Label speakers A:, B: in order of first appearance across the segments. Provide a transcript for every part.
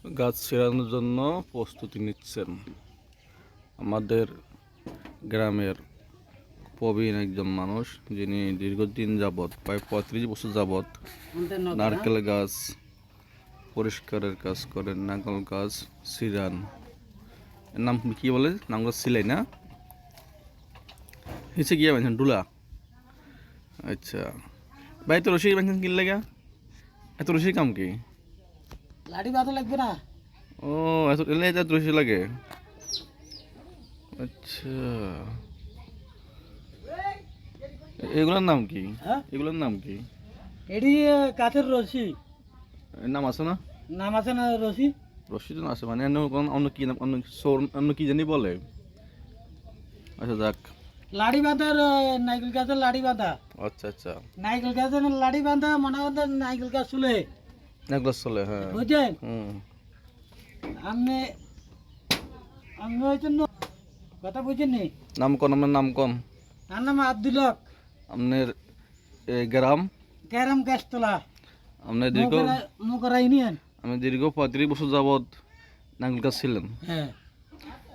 A: গাছ ছেড়ানোর জন্য প্রস্তুতি নিচ্ছেন আমাদের গ্রামের প্রবীণ একজন মানুষ, যিনি দীর্ঘদিন যাবৎ প্রায় 35 বছর যাবৎ নারকেল গাছ পরিষ্কারের কাজ করেন, নারকেল গাছ ছিড়ান। এর নাম কি বলে? নামগুলো সিলাই না হিসে গিয়ে বানছেন ডুলা। আচ্ছা ভাই, তো রশি বানছেন কি লাগা? এত রশি কাম কি?
B: লাঠি বাঁধা লাগবে না।
A: ও এত এত রশি লাগে। আচ্ছা, এগুলোর নাম কি?
B: হ্যাঁ,
A: এগুলোর নাম কি?
B: এটি কাঠের রশি।
A: এর নাম আছে না?
B: নাম আছে না রশি?
A: রশি তো আছে, মানে অন্য কি নাম, অন্য কি জানি বলে। আচ্ছা যাক।
B: লাঠি বাঁধার নাইকেল গাছের লাঠি বাঁধা।
A: আচ্ছা আচ্ছা,
B: নাইকেল গাছের লাঠি বাঁধা মনে হতো নাইকেল গাছ চুলে
A: নেকলেস চলে, হ্যাঁ।
B: বুঝছেন?
A: হুম।
B: আপনি আমি হয়েছেন কথা বুঝেননি?
A: নাম কোন? আপনার নাম কোন?
B: আমার নাম আব্দুল হক।
A: আপনার গ্রাম?
B: ক্যারাম গাছতলা,
A: আপনার
B: মোকরা ইউনিয়ন।
A: আমি দীর্ঘ 35 বছর যাবৎ নারকেল গাছ ছিলেন।
B: হ্যাঁ,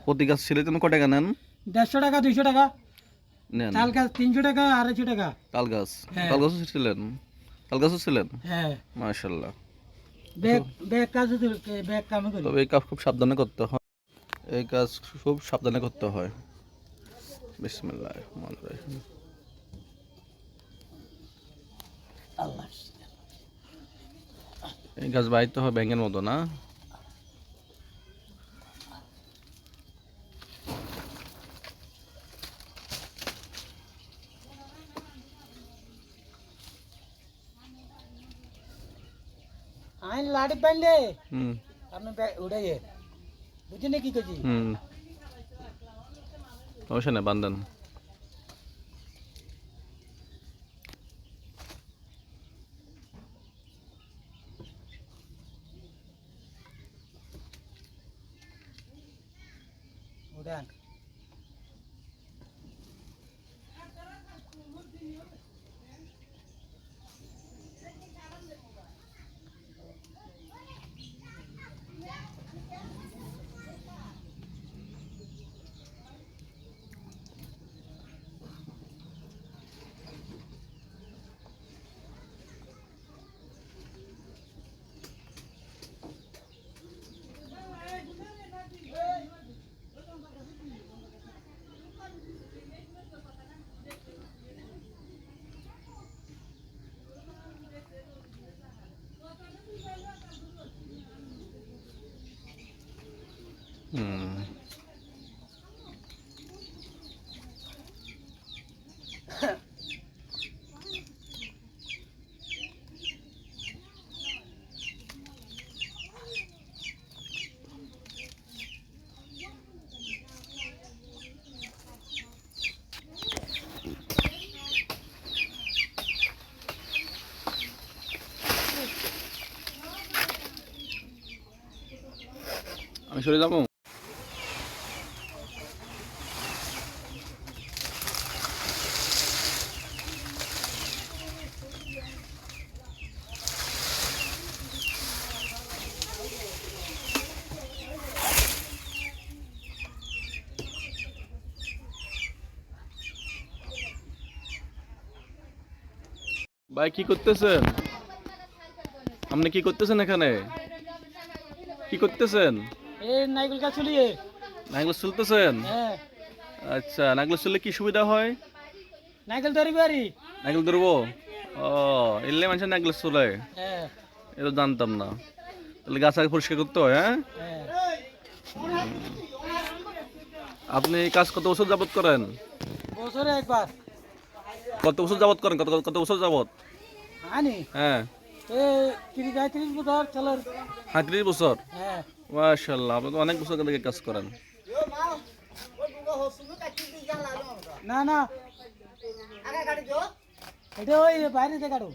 A: প্রতি গাছ ছিলে তুমি কত টাকা নেন?
B: 150 টাকা 200 টাকা।
A: নেন।
B: তাল গাছ 300 টাকা 250 টাকা।
A: তাল গাছ?
B: হ্যাঁ।
A: তাল গাছও ছিলেন? তাল গাছও ছিলেন?
B: হ্যাঁ,
A: মাশাআল্লাহ।
B: ব্যাগ কাজ ব্যাগ কামে করি।
A: তবে এই কাজ খুব সাবধানে করতে হয়, এই কাজ খুব সাবধানে করতে হয়। বিসমিল্লাহির রহমানির রহিম।
B: আল্লাহ,
A: এই গাছ বাইতে হয় ব্যাঙের মতো না?
B: আইন লাঠি বানলে
A: হুম
B: আপনি উঠাইয়ে বুঝছেন কি করছি?
A: হুম, সমস্যা নেই, বান্ধেন।
B: উঠান।
A: হুম। আমি সরে যাবো। ভাই কি করতেছেন? আপনি কি করতেছেন এখানে? কি করতেছেন?
B: এই নাইকেল গাছ চলিয়ে।
A: নাগলেস চলতেছেন?
B: হ্যাঁ,
A: আচ্ছা, নাগলেস চললে কি সুবিধা হয়?
B: নাইকেল ধরি বাড়ি।
A: নাগল ধরবো? ও, এলে মানুষের নাগলেস চলে?
B: হ্যাঁ,
A: এটা জানতাম না। তাহলে গাছ আগে পরিষ্কার করতে হয়, হ্যাঁ?
B: হ্যাঁ।
A: আপনি এই কাজ কত বছর যাবত করেন?
B: বছরে একবার।
A: কত বছর যাবত করেন? কত বছর যাবত?
B: আনি
A: হ্যাঁ।
B: এই 30 বছর চলেন।
A: 35 বছর?
B: হ্যাঁ।
A: মাশাআল্লাহ, আপনি তো অনেক বছর থেকে কাজ করেন।
B: না না, এটা ওই বাইরে থেকে কাটো।